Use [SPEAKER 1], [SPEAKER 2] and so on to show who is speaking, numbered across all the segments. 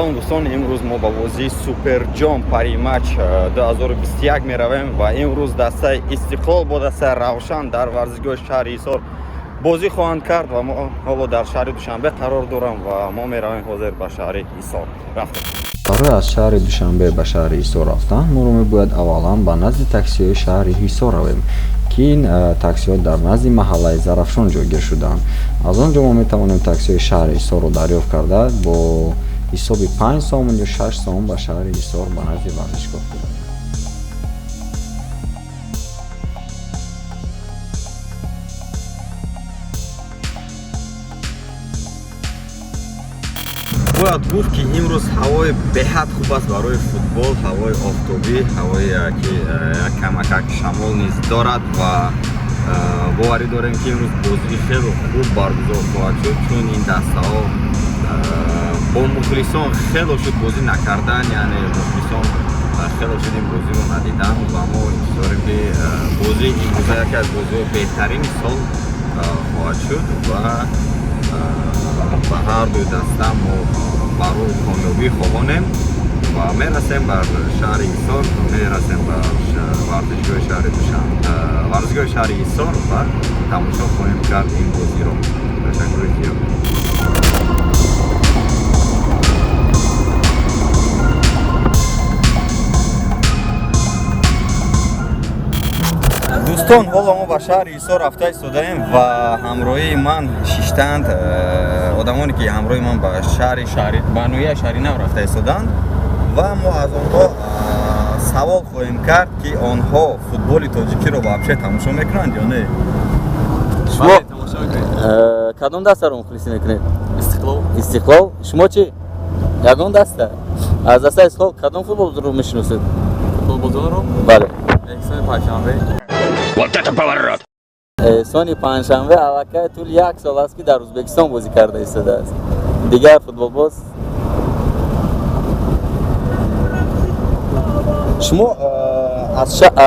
[SPEAKER 1] Салом дӯстон, имрӯз мо ба бозии Суперҷом пари матч 2021 меравем ва имрӯз дастаи Истиқлол бо дастаи Равшан дар варзишгоҳи шаҳри Ҳисор бозӣ хоҳанд кард ва мо ҳоло дар шаҳри Душанбе қарор дорам ва мо меравем ҳозир ба шаҳри Ҳисор. Рафтем.
[SPEAKER 2] барои аз шаҳри Душанбе ба шаҳри Ҳисор рафтан моро мебояд аввалан ба назди таксиҳои шаҳри Ҳисор равем, ки ин таксиҳо дар назди маҳаллаи Зарафшон ҷойгир шудаанд. Аз он ҷо мо метавонем таксиҳои шаҳри Ҳисорро дарёфт карда бо ҳисоби 5 сомон ё 6 сомон ба шаҳри Ҳисор ба назди варзишгоҳ буравем.
[SPEAKER 1] бояд гуфт ки имрӯз ҳавои беҳад хуб аст барои футбол, ҳавои офтобӣ, ҳавое ки камакак шамол низ дорад ва боварӣ дорем ки имрӯз бозии хеле хуб баргузор хоҳад шуд, чун ин дастаҳо бо мухлисон хело шуд бозӣ накардан, яъне мухлисон хело шуд ин бозиро надидан ва мо интизорем ки бозии имрӯза яке аз бозиҳои беҳтарини сол хоҳад шуд ва ба ҳар ду даста мо барои комёбӣ хоҳонем ва мерасем бар шаҳри Ҳисор, мерасем ба варзишгоҳи шаҳри Душанбе, варзишгоҳи шаҳри Ҳисор ва тамошо хоҳем кард ин бозиро. Ташаккури зиёд. дӯстон, ҳоло мо ба шаҳри Ҳисор рафта истодаем ва ҳамроҳии ман шиштанд одамоне ки ҳамроҳи ман ба ба ноҳияи шаҳри нав рафта истоданд ва мо аз онҳо савол хоҳем кард ки онҳо футболи тоҷикиро вообще тамошо мекунанд ё не?
[SPEAKER 3] шумо кадом дастаро мухлисӣ мекунед? Истиқлол. Истиқлол? шумо чӣ? ягон даста? аз дастаи Истиқлол кадом футболро мешиносед? Футболбозонро? Бале. Эҳсони панҷшанбе.
[SPEAKER 4] Вот это поворот!
[SPEAKER 3] Эҳсони панҷшанбе аллакай тӯли 1 сол аст ки дар Ӯзбекистон бозӣ карда истодааст. Дигар футболбоз? Шумо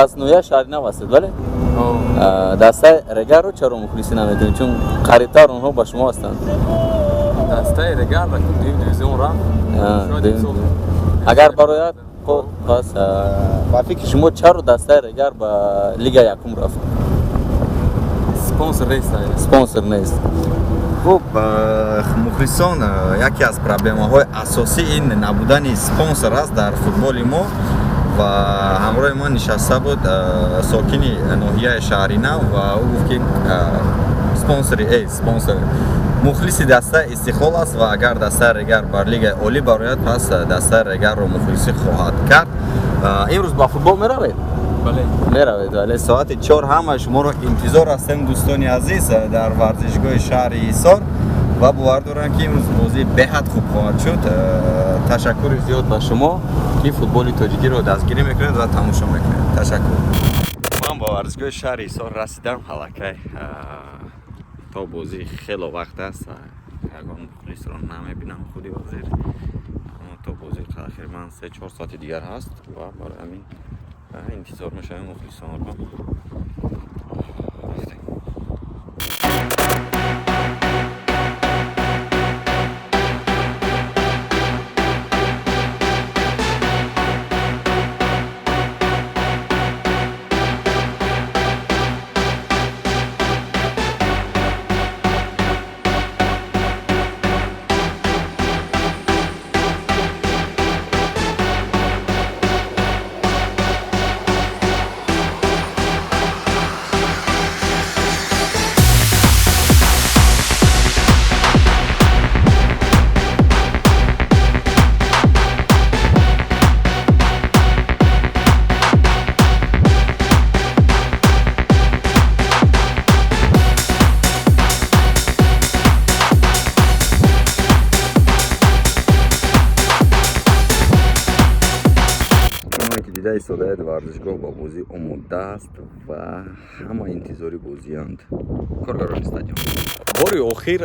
[SPEAKER 3] аз ноҳияи шаҳри нав ҳастед, бале? дастаи Регарро чаро мухлисӣ наметунед? Чун қарибтар онҳо ба шумо ҳастанд.
[SPEAKER 5] дастаи Регар ба дивизион рафт.
[SPEAKER 3] агар барояд пас ба фикри шумо чаро дастаи Регар ба Лига Якум рафт? Спонсор нест.
[SPEAKER 1] хуб, мухлисон яке аз проблемаҳои асосӣ ин набудани спонсор аст дар футболи мо ва ҳамроҳи ман нишаста буд сокини ноҳияи шаҳри нав ва ӯ гуфт ки спонсор мухлиси дастаи Истиқлол аст ва агар дастаи Регар бар Лигаи олӣ барояд, пас дастаи Регарро мухлисӣ хоҳад кард. имрӯз ба футбол меравед?
[SPEAKER 5] Бале.
[SPEAKER 3] Меравед, бале.
[SPEAKER 1] соати 4 ҳама шуморо интизор ҳастем дӯстони азиз дар варзишгоҳи шаҳри Ҳисор ва бовар дорам ки имрӯз бозӣ беҳад хуб хоҳад шуд. Ташаккури зиёд ба шумо ки футболи тоҷикиро дастгирӣ мекунед ва тамошо мекунед. Ташаккур. ман ба варзишгоҳи шаҳри Ҳисор расидам ҳалакай. то бозӣ хело вақт аст ва ягон мухлисро намебинам худи ҳозир. аммо то бозӣ тақрибан 3-4 соати дигар ҳаст ва барои ҳамин интизор мешавем мухлисонро. дида истодаед варзишгоҳ ба бозӣ омода аст ва ҳама интизори бозианд. Коргарони стадион. бори охир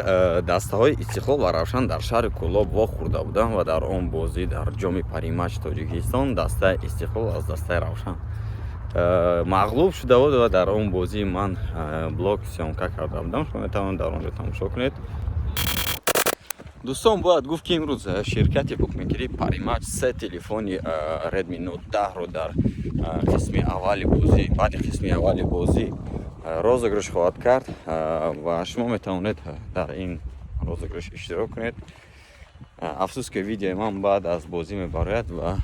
[SPEAKER 1] дастаҳои Истиқлол ва Равшан дар шаҳри Кӯлоб вохӯрда буданд ва дар он бозӣ дар ҷоми париматч Тоҷикистон дастаи Истиқлол аз дастаи Равшан мағлуб шуда буд ва дар он бозӣ ман блог сёмка карда будам. шумо метавонед дар он ҷо тамошо кунед.
[SPEAKER 2] دوستان باید گفت که امروز شرکت بوکینگری پریمچ 3 تلفن ردمی نوت 10 رو در قسم اول بازی بعد قسم اول بازی розыгрыш خواهد کرد و شما میتونید در این розыгрыش اشتراک کنید. افسوس که ویدیو من بعد از بازی میبرد و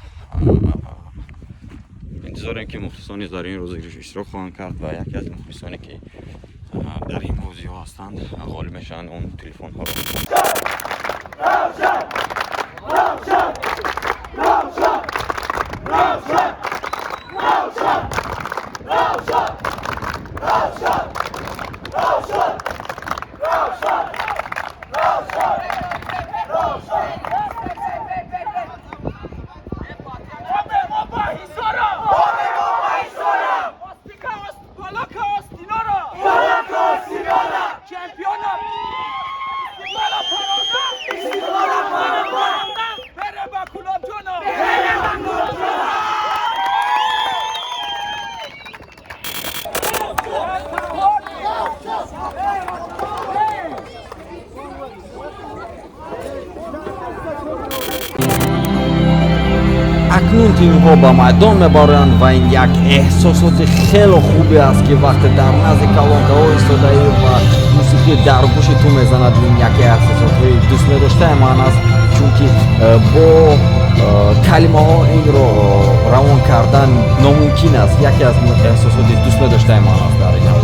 [SPEAKER 2] انتظاریم که مخلصانی در این rozыгрыش اشتراک خواهند کرد و یکی از مخلصانی که در این بازی ها هستند غالب میشن اون تلفن ها اکنون تیم ها با میدان میبارند و این یک احساسات خیلی خوبی است که وقتی در نزد کلانتر ها ایستاده ای و موسیقی در گوش تو میزند این یک احساسات های دوست داشته من است چون که با کلمه ها این رو روان کردن ناممکن است. یکی از احساسات دوست داشته من است در این حال.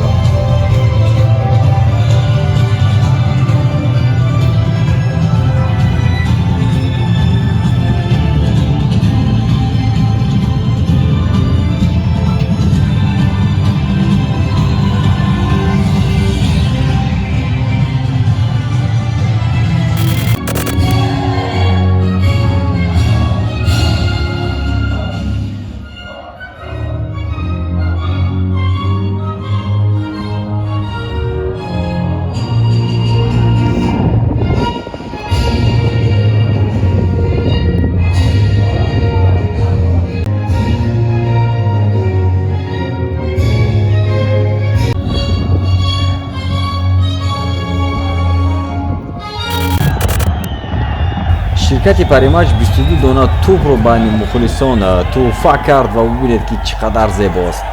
[SPEAKER 2] شرکت پریمچ 22 دانه توپ رو بین مخلصان توفیق کرد و ببینید که چقدر زیباست.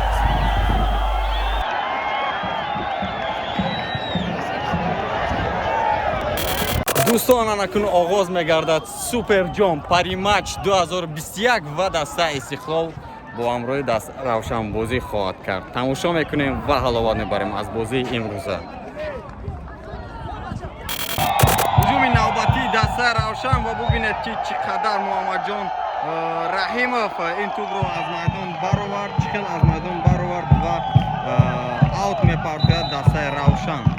[SPEAKER 2] دوستان اکنون آغاز میگردد سوپر جام پریمچ 2021 و دسته استقلال با همراه دسته روشن بازی خواهد کرد. تماشا میکنیم و حلاوت میبریم از بازی امروزه. هجوم نوبتی دسته روشن و ببینید که چقدر محمد جان رحیمов این توپ رو از میدان برآورد، چقدر از میدان برآورد و اوت میپرتاید دسته روشن.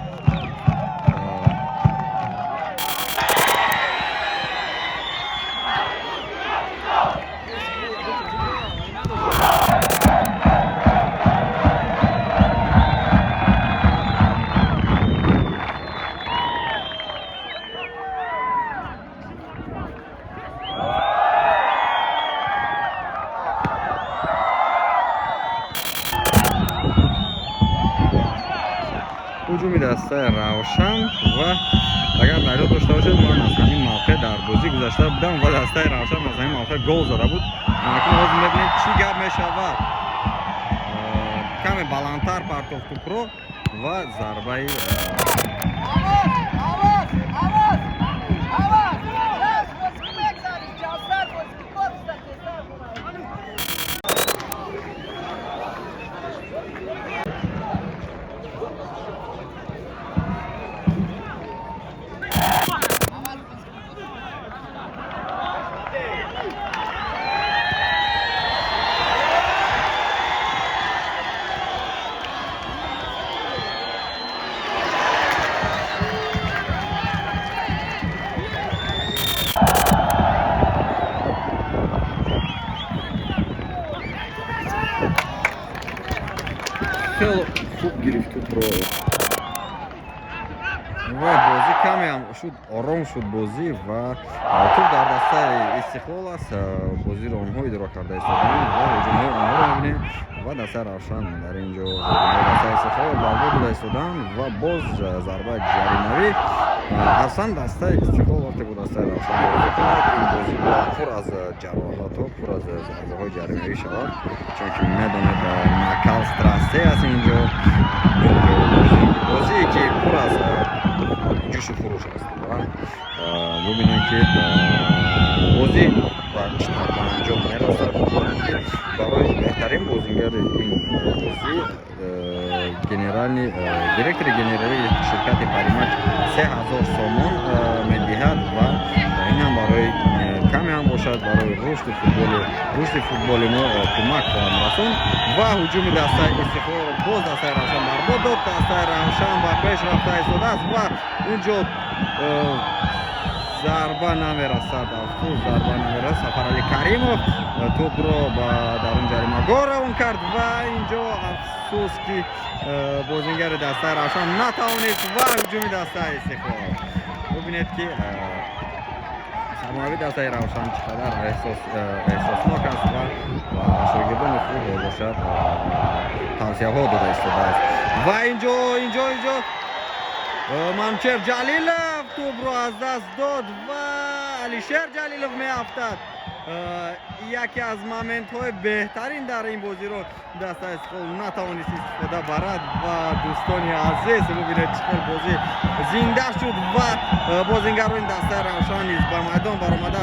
[SPEAKER 2] هجوم دسته روشن و اگر دریافت داشته باشید من از همین موقع در بازی گذشته بودم و دسته روشن از همین موقع گل زده بود. اکنون باز میبینید چی گپ میشود. کمی بلندتر پرتاخت توپ رو و ضربه خیلی خوب گرفت توپ رو و بازی کمی هم شد آرام شد بازی و توپ در دسته استقلال است. بازی رو آنها اداره کرده ایستادند و هجوم‌های آنها رو می‌بینیم و دسته روشن در اینجا دسته استقلال برباد ایستادند و باز ضربه جریمه‌ای اصلا دسته استقلال карте буд аз сайр равшан бозӣ кунад. Ин бозӣ ба пур аз ҷароҳатҳо, пур аз зарбаҳои ҷаримавӣ шавад, чунки медонед накал страссе аст инҷо бозие ки пур аз ҷӯшу фурӯш аст. Бубинем ки бозӣ ба чӣ тарза анҷом мерасад. Барои беҳтарин бозингари ин бозӣ директори генералии ширкати Паримач 3000 сомон медиҳад ва инам барои каме ҳам бошад, барои рушди футболи мо кӯмак хоҳад расонд. Ва ҳуҷуми дастаи Истиқлол боз дастаи Равшан барбод дод. Дастаи Равшан ба пеш рафта истодааст ва унҷо зарба намерасад. Афсӯс, зарба намерасад. Сафарали Каримов тӯбро ба дарун ҷаримагоҳ равон кард ва инҷо афсӯс ки бозингари дастаи Равшан натавонист ва ҳуҷуми дастаи Истиқлол. бубинед ки сармавии дастаи Равшан чӣ қадар эҳсоснок аст ва шогирдони худ бошад тавсияҳо дода истодааст. Ва инҷо Манучер Ҷалилов тӯбро аз даст дод ва Алишер Ҷалилов меафтад. Яке аз моментҳои беҳтарин дар ин бозиро дастаи Истиқлол натавонист истифода барад ва дӯстони азиз, бубинед чӣ хел бозӣ зинда шуд ва бозингарони дастаи Равшан низ ба майдон баромада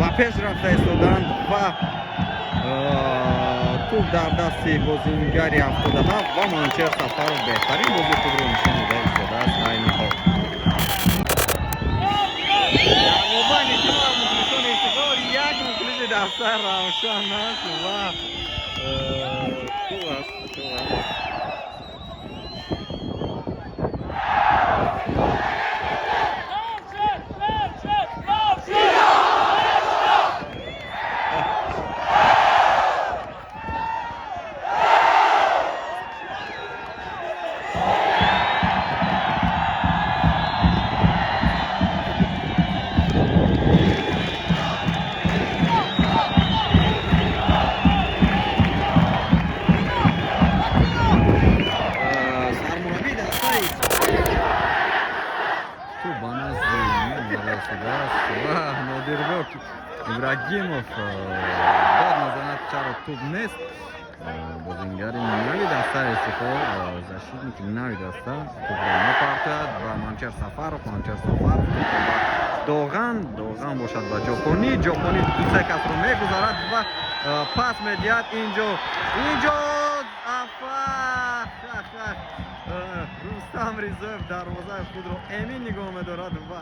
[SPEAKER 2] ба пеш рафта истоданд ва тӯб дар дасти бозингари 77 ва Манучер Сафаров беҳтарин бозии худро нишон дода истодааст. Айни ҳол дастаи Равшан аст ва хуб аст. Нодирбек Ибрагимов дод мезанад, чаро тӯб нест. Бозингари нави дастаи Истиқлол, защитники нави даста тӯбро мепартояд ба Манучер Сафаров Доган бошад ба Ҷопонӣ дусе касро мегузарад ва пас медиҳад. Инҷо Рустам Ризоев дарвозаи худро эмин нигоҳ медорад ва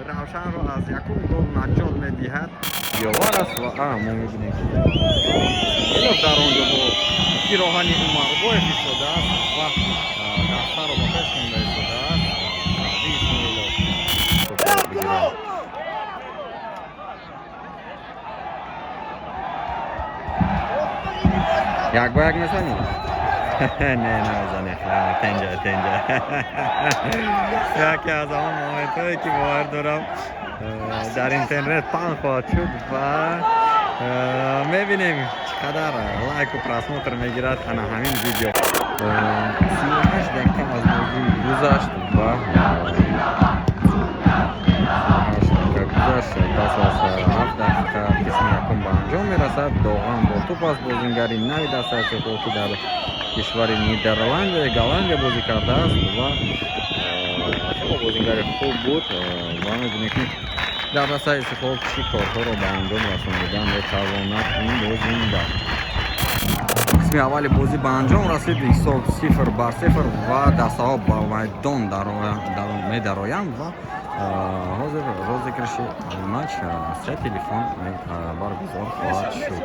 [SPEAKER 2] Равшанро аз якум гол наҷот медиҳад. Ёвар аст ва мо мебинем ки дар онҷо бо пироҳани Умарбоев истодааст ва дастаро ба пеш монда истодааст. Як ба як мезанӣ? Не, намезанӣ. Тенҷа. Яке аз ҳамон моментҳое ки бовар дорам дар интернет паҳн хоҳад шуд ва мебинем чӣ қадар лайку просмотр мегирад ана ҳамин видео. 38 дақиқа аз бозӣ гузашт ва 7 дақиқа қисми якум ба анҷом мерасад. Доган бо тӯп аст. Бозингари нави дастаи Истиқлол ки дар кишвари Нидерландия, Голландия бозӣ кардааст ва хеле бозингари хуб буд ва мебинем ки дар дастаи Истиқлол чӣ корҳоро ба анҷом расонида метавонад ин бозинга. қисми аввали бозӣ ба анҷом расид, ҳисоб 0-0 ва дастаҳо ба майдон медароянд ва ҳозир розыгриши матч се телефон баргузор хоҳад шуд.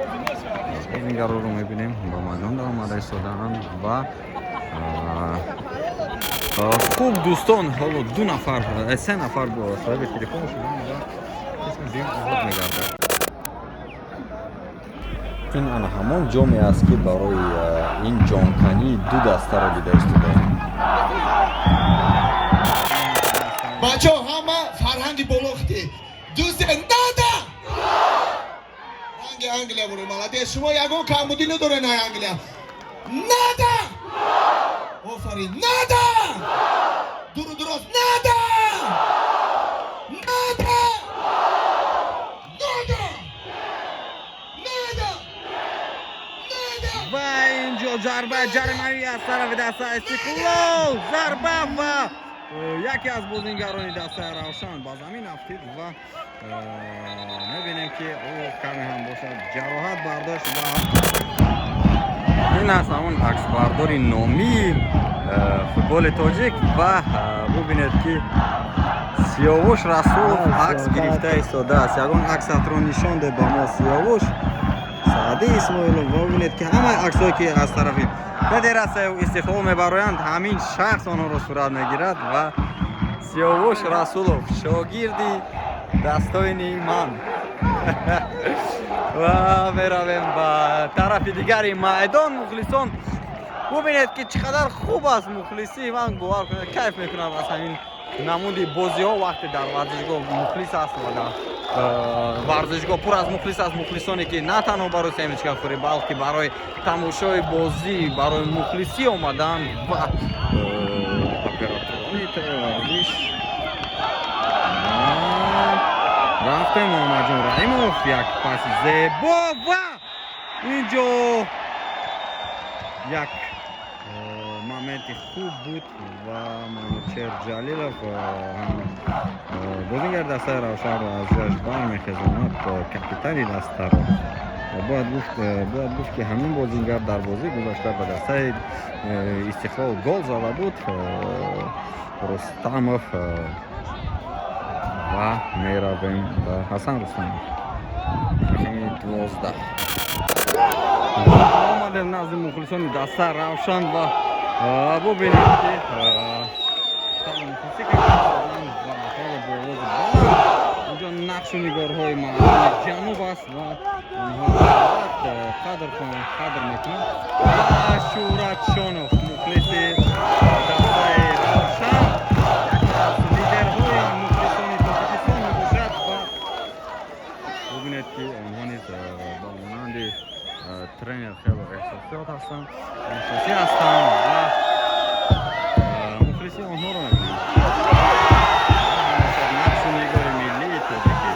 [SPEAKER 2] бозингароро мебинем ба майдон даромада истодаанд ва хуб дӯстон, ҳоло 3 нафар соҳиби телефон шуданд ва қисми дим озод мегардад. ин ана ҳамон ҷоме аст ки барои ин ҷонканӣ ду дастаро дида истодаем.
[SPEAKER 6] бачаҳо ҳама фарҳанги болохти дӯсте нада ранги Англия бури молодец. шумо ягон камбудӣ надоред на Англия. нада офарин. нада дуру дурост. нада
[SPEAKER 1] зарба ҷаримавӣ аз тарафи дастаи Истиқлол. Зарба ва яке аз бозингарони дастаи Равшан ба замин афтид ва мебинем ки ӯ каме ҳам бошад ҷароҳат бардошт ва ин аст ҳамон аксбардори номии футболи тоҷик ва бубинед ки Сиёвуш Расулов акс гирифта истодааст. Ягон аксатро нишон дед ба мо Сиёвуш Саъди Исмоилов ва бубинед ки ҳамаи аксҳое ки аз тарафи федератсияи Истиқлол мебароянд ҳамин шахс онҳоро сурат мегирад ва Сиёвуш Расулов шогирди дастоини ман ва меравем ба тарафи дигари майдон. мухлисон бубинед ки чӣ қадар хуб аст мухлисӣ. ман бовар кунед кайф мекунам аз ҳамин намуди бозиҳо вақте дар варзишгоҳ мухлис аст ва дар варзишгоҳ пур аз мухлис аст. мухлисоне ки на танҳо барои семечкафурӣ балки барои тамошои бозӣ барои мухлисӣ омаданд ва операторони телеварзиш рафтем Муҳаммадҷон Раимов як паси зебо ва инҷо як моменти хуб буд ва Манучер Ҷалилов бозингари дастаи Равшанро аз ҷояш бармехезонад капитани дастаро. бояд гуфт ки ҳамин бозингар дар бозӣ гузашта ба дастаи Истиқлол гол зада буд Рустамов ва меравем ба Ҳасан Рустамов. рақами 12 омадем назди мухлисони дастаи Равшан ва бубинед ки инҷо нақшу нигорҳои маъмули ҷануб аст ва онҳо қадр мекунанд ва Шӯратшонов мухлиси дастаи Равшан яке аз лидерҳои мухлисони Тоҷикистон мебошад ва бубинед ки онҳо низ ба монанди тренер хело эҳсосӣ ҳастанд ва мухлиси онҳоро мебинед. нақшу нигори миллии тоҷикӣ.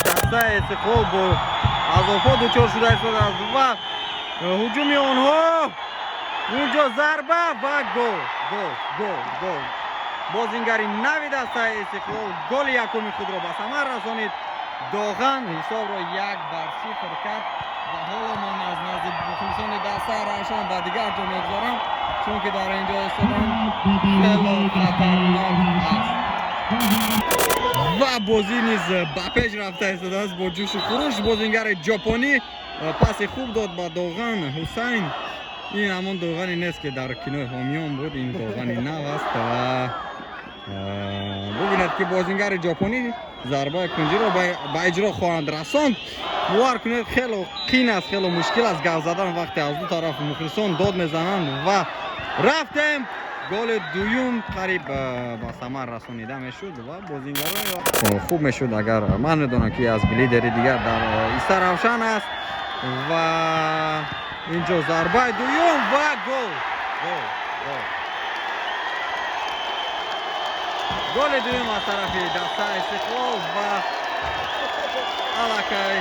[SPEAKER 1] дастаи Истиқлол бо азофот дучор шуда истодааст ва ҳуҷуми онҳо инҷо зарба ва гол. бозингари нави дастаи Истиқлол голи якуми худро ба самар расонид. доған ҳисобро 1-0 кард ва ҳоло ман аз назди мухлисони дастаи Равшан ба дигар ҷо мегузорам, чунки дар ин ҷо истодан хело хатарнок аст ва бозӣ низ ба пеш рафта истодааст бо ҷӯшу хуруш. бозингари ҷопонӣ паси хуб дод ба доған Ҳусайн. ин ҳамон доғане нест ки дар кинои ҳомиён буд. ин доғани нав аст ва бубинед ки бозингари ҷопонӣ зарбаи кунҷиро ба иҷро хоҳанд расонд. бовар кунед хело қин аст, хело мушкил аст гав задан вақте аз ду тараф мухлисон дод мезананд ва рафтем. голи дуюм қариб ба самар расонида мешуд ва бозингаро хуб мешуд агар ман медонам ки аз лидери дигар дар иста Равшан аст ва инҷо зарбаи дуюм ва гол. голи дуюм аз тарафи дастаи Истиқлол ва аллакай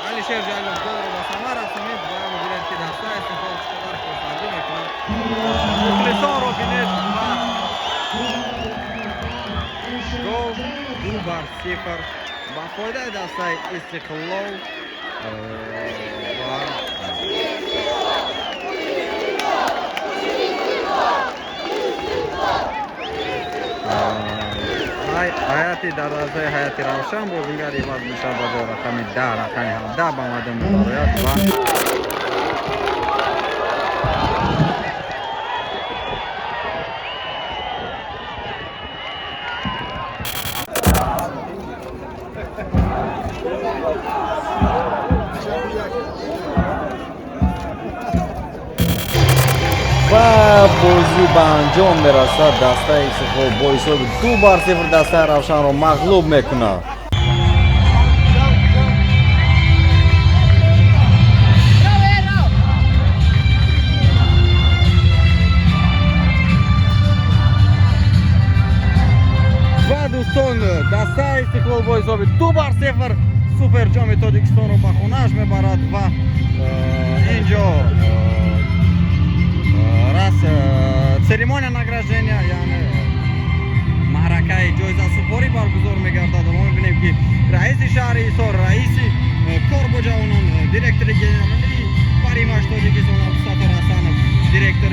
[SPEAKER 1] Алишер Ҷалилов голро ба самар расонид ва мебинед ки дастаи Истиқлол чӣ қадар хурсандӣ мекунад. мухлисонро бинед ва гол 2-0 ба фоидаи дастаи Истиқлол ва ҳайати дар дарвозаи ҳайати Равшан бозингари иваз мешавад ба ҷои рақами 10 рақами 17 ба майдон мебарояд ва
[SPEAKER 2] ва бозӣ ба анҷом мерасад. дастаи Истиқлол бо ҳисоби 2-0 дастаи Равшанро мағлуб мекунад. دسته استقلال بایزابی 2-0 سوپر جام تاجیکستان رو به خونه‌اش میبرد و اینجا سریمونیا نگرجення یعنی معرکه جایزه سپاری برگزار میگردد. ما میبینیم که رئیس شهر ایسار، رئیس کاربو جوانان، دیرکتور گنرالی پریماش تاجیکستان عبدالستار حسنов، دیرکتور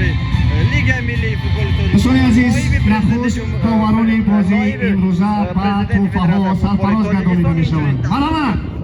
[SPEAKER 2] لیگ ملی فوتبال
[SPEAKER 6] دوستان عزیز،
[SPEAKER 2] تاجیکستان،
[SPEAKER 6] نخست داوران بازی امروزه به توفه ها سرفراز گردانیده میشوند. مرحبا.